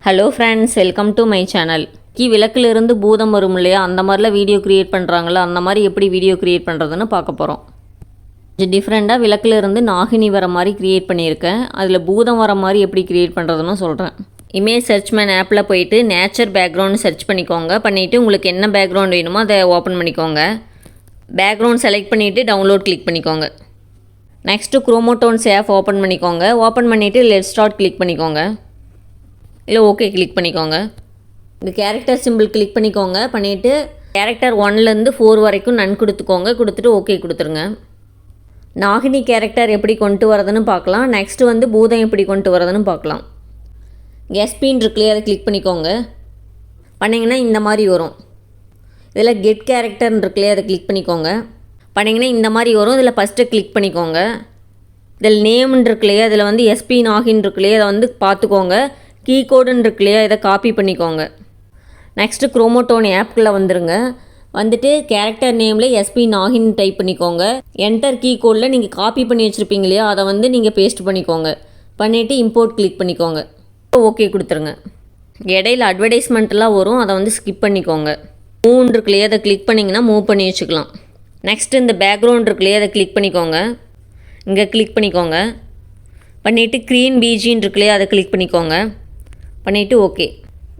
Hello friends, welcome to my channel. விளக்கிலிருந்து பூதம் வரும் இல்லையா, அந்த மாதிரிலாம் வீடியோ க்ரியேட் பண்ணுறாங்களா, அந்த மாதிரி எப்படி வீடியோ க்ரியேட் பண்ணுறதுன்னு பார்க்க போகிறோம். கொஞ்சம் டிஃப்ரெண்ட்டாக விளக்கிலிருந்து நாகினி வர மாதிரி க்ரியேட் பண்ணியிருக்கேன். அதில் பூதம் வர மாதிரி எப்படி க்ரியேட் பண்ணுறதுன்னு சொல்கிறேன். இமேஜ் சர்ச்மேன் ஆப்பில் போயிட்டு நேச்சர் பேக்ரவுண்ட் சர்ச் பண்ணிக்கோங்க. பண்ணிவிட்டு உங்களுக்கு என்ன பேக்ரவுண்ட் வேணுமோ அதை ஓப்பன் பண்ணிக்கோங்க. பேக்ரவுண்ட் செலக்ட் பண்ணிவிட்டு டவுன்லோட் கிளிக் பண்ணிக்கோங்க. நெக்ஸ்ட்டு குரோமோடோன்ஸ் ஆப் ஓப்பன் பண்ணிக்கோங்க. ஓப்பன் பண்ணிவிட்டு லெட் ஸ்டார்ட் கிளிக் பண்ணிக்கோங்க. இல்லை ஓகே கிளிக் பண்ணிக்கோங்க. இந்த கேரக்டர் சிம்பிள் கிளிக் பண்ணிக்கோங்க. பண்ணிவிட்டு கேரக்டர் 1லேருந்து 4 வரைக்கும் நன் கொடுத்துக்கோங்க. கொடுத்துட்டு ஓகே கொடுத்துருங்க. நாகினி கேரக்டர் எப்படி கொண்டு வரதுன்னு பார்க்கலாம். நெக்ஸ்ட்டு வந்து பூதம் எப்படி கொண்டு வரதுன்னு பார்க்கலாம். எஸ்பின்னு இருக்குல்லையே, அதை கிளிக் பண்ணிக்கோங்க. பண்ணிங்கன்னா இந்த மாதிரி வரும். இதில் கெட் கேரக்டர்னு இருக்குல்லையே, அதை கிளிக் பண்ணிக்கோங்க. பண்ணிங்கன்னா இந்த மாதிரி வரும். இதில் ஃபஸ்ட்டு கிளிக் பண்ணிக்கோங்க. இதில் நேம்னு இருக்குல்லையே, அதில் வந்து எஸ்பி நாகின்னு இருக்குல்லையே, அதை வந்து பார்த்துக்கோங்க. கீ கோடுன்னு இருக்கு இல்லையா, இதை காப்பி பண்ணிக்கோங்க. நெக்ஸ்ட்டு குரோமோடோன் ஆப்குள்ளே வந்துடுங்க. வந்துட்டு கேரக்டர் நேமில் எஸ்பி நாகின் டைப் பண்ணிக்கோங்க. என்டர் கீ கோடில் நீங்கள் காப்பி பண்ணி வச்சுருப்பீங்க இல்லையா, அதை வந்து நீங்கள் பேஸ்ட் பண்ணிக்கோங்க. பண்ணிவிட்டு இம்போர்ட் கிளிக் பண்ணிக்கோங்க. ஓகே கொடுத்துருங்க. இடையில அட்வர்டைஸ்மெண்ட்லாம் வரும், அதை வந்து ஸ்கிப் பண்ணிக்கோங்க. மூவ் இருக்கு இல்லையா, அதை கிளிக் பண்ணிங்கன்னா மூவ் பண்ணி வச்சுக்கலாம். நெக்ஸ்ட்டு இந்த பேக்ரவுண்ட் இருக்கு இல்லையா, அதை கிளிக் பண்ணிக்கோங்க. இங்கே கிளிக் பண்ணிக்கோங்க. பண்ணிவிட்டு க்ரீன் பிஜின்னு இருக்கு இல்லையா, அதை கிளிக் பண்ணிக்கோங்க. பண்ணிவிட்டு ஓகே.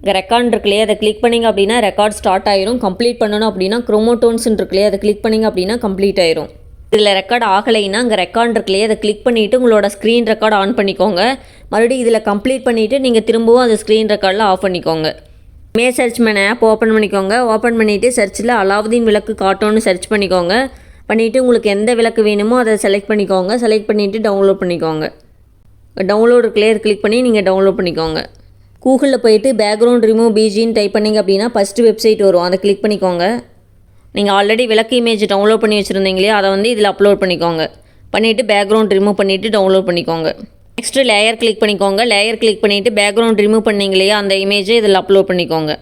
இங்கே ரெக்கார்ட் இருக்குல்லையே, அதை கிளிக் பண்ணிங்க அப்படின்னா ரெக்கார்ட் ஸ்டார்ட் ஆயிரும். கம்ப்ளீட் பண்ணணும் அப்படின்னா குரோமோடோன்ஸ்ன்னு இருக்குல்லையே, அதை கிளிக் பண்ணிங்க அப்படின்னா கம்ப்ளீட் ஆயிரும். இதில் ரெக்கார்ட் ஆகலைன்னா இங்கே ரெக்கார்ட் இருக்குல்லையே, அதை கிளிக் பண்ணிவிட்டு உங்களோட ஸ்க்ரீன் ரெக்கார்ட் ஆன் பண்ணிக்கோங்க. மறுபடியும் இதில் கம்ப்ளீட் பண்ணிவிட்டு நீங்கள் திரும்பவும் அந்த ஸ்க்ரீன் ரெக்கார்டில் ஆஃப் பண்ணிக்கோங்க. இமேஜ் சர்ச்மேன் ஆப் ஓப்பன் பண்ணிக்கோங்க. ஓப்பன் பண்ணிவிட்டு சர்ச்சில் அலாவுதீன் விளக்கு காட்டோன்னு சர்ச் பண்ணிக்கோங்க. பண்ணிவிட்டு உங்களுக்கு எந்த விளக்கு வேணுமோ அதை செலக்ட் பண்ணிக்கோங்க. செலக்ட் பண்ணிவிட்டு டவுன்லோட் பண்ணிக்கோங்க. டவுன்லோட் இருக்குல்லையே, அதை கிளிக் பண்ணி நீங்கள் டவுன்லோட் பண்ணிக்கோங்க. கூகுளில் போயிட்டு பேக்ரவுண்ட் ரிமூவ் பிஜின்னு டைப் பண்ணிங்க அப்படின்னா ஃபஸ்ட்டு வெப்சைட் வரும், அதை கிளிக் பண்ணிக்கோங்க. நீங்கள் ஆல்ரெடி விளக்கு இமேஜ் டவுன்லோட் பண்ணி வச்சுருந்தீங்களே, அதை வந்து இதில் அப்லோட் பண்ணிக்கோங்க. பண்ணிவிட்டு பேக்ரவுண்ட் ரிமூவ் பண்ணிவிட்டு டவுன்லோட் பண்ணிக்கோங்க. நெக்ஸ்ட்டு லேயர் கிளிக் பண்ணிக்கோங்க. லேயர் கிளிக் பண்ணிவிட்டு பேக்ரவுண்ட் ரிமூவ் பண்ணிங்களே, அந்த இமேஜை இதில் அப்லோட் பண்ணிக்கோங்க.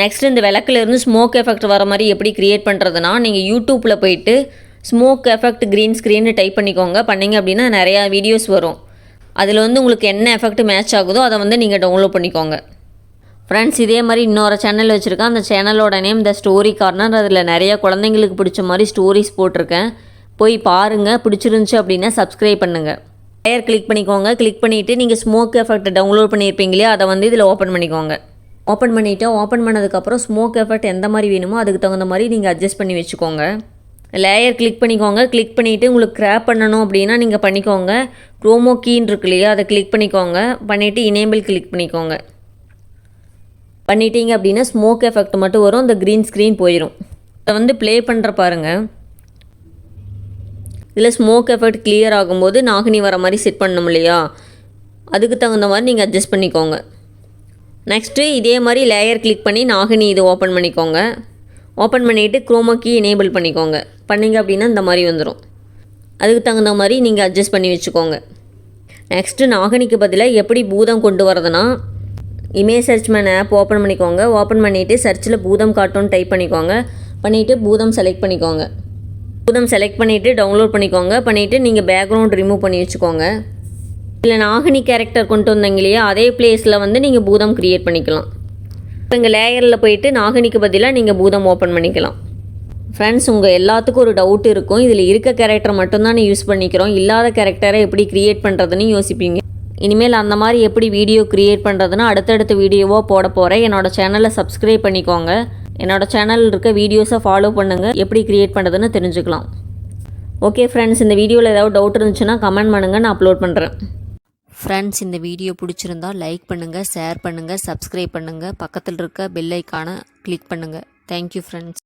நெக்ஸ்ட்டு இந்த விளக்குலேருந்து ஸ்மோக் எஃபெக்ட் வர மாதிரி எப்படி க்ரியேட் பண்ணுறதுனா, நீங்கள் யூடியூப்பில் போயிட்டு ஸ்மோக் எஃபெக்ட் க்ரீன் ஸ்க்ரீன்னு டைப் பண்ணிக்கோங்க. பண்ணிங்க அப்படின்னா நிறையா வீடியோஸ் வரும். அதில் வந்து உங்களுக்கு என்ன எஃபெக்ட் மேட்ச் ஆகுதோ அதை வந்து நீங்கள் டவுன்லோட் பண்ணிக்கோங்க. ஃப்ரெண்ட்ஸ், இதே மாதிரி இன்னொரு சேனல் வச்சுருக்கேன். அந்த சேனலோட நேம் த ஸ்டோரி கார்னர். அதில் நிறைய குழந்தைங்களுக்கு பிடிச்ச மாதிரி ஸ்டோரிஸ் போட்டிருக்கேன். போய் பாருங்கள். பிடிச்சிருந்துச்சி அப்படின்னா சப்ஸ்கிரைப் பண்ணுங்கள். லேயர் கிளிக் பண்ணிக்கோங்க. கிளிக் பண்ணிவிட்டு நீங்கள் ஸ்மோக் எஃபெக்ட் டவுன்லோட் பண்ணியிருப்பீங்களே, அதை வந்து இதில் ஓப்பன் பண்ணிக்கோங்க. ஓப்பன் பண்ணிவிட்டு ஓப்பன் பண்ணதுக்கப்புறம் ஸ்மோக் எஃபெக்ட் எந்த மாதிரி வேணுமோ அதுக்கு தகுந்த மாதிரி நீங்கள் அட்ஜஸ்ட் பண்ணி வச்சுக்கோங்க. லேயர் கிளிக் பண்ணிக்கோங்க. கிளிக் பண்ணிவிட்டு உங்களுக்கு கிராப் பண்ணணும் அப்படின்னா நீங்கள் பண்ணிக்கோங்க. க்ரோமோ கீன்னு இருக்கு இல்லையா, அதை கிளிக் பண்ணிக்கோங்க. பண்ணிவிட்டு இனேபிள் கிளிக் பண்ணிக்கோங்க. பண்ணிட்டீங்க அப்படின்னா ஸ்மோக் எஃபெக்ட் மட்டும் வரும், இந்த க்ரீன் ஸ்க்ரீன் போயிடும். அதை வந்து ப்ளே பண்ணுற பாருங்கள். இதில் ஸ்மோக் எஃபெக்ட் கிளியர் ஆகும்போது நாகினி வர மாதிரி செட் பண்ணணும் இல்லையா, அதுக்கு தகுந்த மாதிரி நீங்கள் அட்ஜஸ்ட் பண்ணிக்கோங்க. நெக்ஸ்ட்டு இதே மாதிரி லேயர் கிளிக் பண்ணி நாகினி இது ஓப்பன் பண்ணிக்கோங்க. ஓப்பன் பண்ணிவிட்டு க்ரோமோ கீ எனேபிள் பண்ணிக்கோங்க. பண்ணிங்க அப்படின்னா இந்த மாதிரி வந்துடும். அதுக்கு தகுந்த மாதிரி நீங்கள் அட்ஜஸ்ட் பண்ணி வச்சுக்கோங்க. நெக்ஸ்ட்டு நாகினிக்கு பதிலாக எப்படி பூதம் கொண்டு வரதுன்னா, இமேஜ் சர்ச்மேன் ஆப் ஓப்பன் பண்ணிக்கோங்க. ஓப்பன் பண்ணிவிட்டு சர்ச்சில் பூதம் காட்டோன்னு டைப் பண்ணிக்கோங்க. பண்ணிவிட்டு பூதம் செலக்ட் பண்ணிக்கோங்க. பூதம் செலக்ட் பண்ணிவிட்டு டவுன்லோட் பண்ணிக்கோங்க. பண்ணிவிட்டு நீங்கள் பேக்ரவுண்ட் ரிமூவ் பண்ணி வச்சுக்கோங்க. இல்லை நாகினி கேரக்டர் கொண்டு வந்தீங்க இல்லையா, அதே பிளேஸில் வந்து நீங்கள் பூதம் க்ரியேட் பண்ணிக்கலாம். இப்போ இங்கே லேயரில் போயிட்டு நாகினிக்கு பதிலாக நீங்கள் பூதம் ஓப்பன் பண்ணிக்கலாம். ஃப்ரெண்ட்ஸ், உங்கள் எல்லாத்துக்கும் ஒரு டவுட் இருக்கும். இதில் இருக்க கேரக்டர் மட்டும்தான் யூஸ் பண்ணிக்கிறோம், இல்லாத கேரக்டரை எப்படி க்ரியேட் பண்ணுறதுன்னு யோசிப்பீங்க. இனிமேல் அந்த மாதிரி எப்படி வீடியோ க்ரியேட் பண்ணுறதுன்னா அடுத்தடுத்த வீடியோவாக போட போகிறேன். என்னோடய சேனலை சப்ஸ்கிரைப் பண்ணிக்கோங்க. என்னோடய சேனலில் இருக்க வீடியோஸை ஃபாலோ பண்ணுங்கள். எப்படி க்ரியேட் பண்ணுறதுன்னு தெரிஞ்சுக்கலாம். ஓகே ஃப்ரெண்ட்ஸ், இந்த வீடியோவில் ஏதாவது டவுட் இருந்துச்சுன்னா கமெண்ட் பண்ணுங்கள், நான் அப்லோட் பண்ணுறேன். ஃப்ரெண்ட்ஸ், இந்த வீடியோ பிடிச்சிருந்தால் லைக் பண்ணுங்கள், ஷேர் பண்ணுங்கள், சப்ஸ்கிரைப் பண்ணுங்கள். பக்கத்தில் இருக்க பெல் ஐக்கானை கிளிக் பண்ணுங்கள். Thank you friends.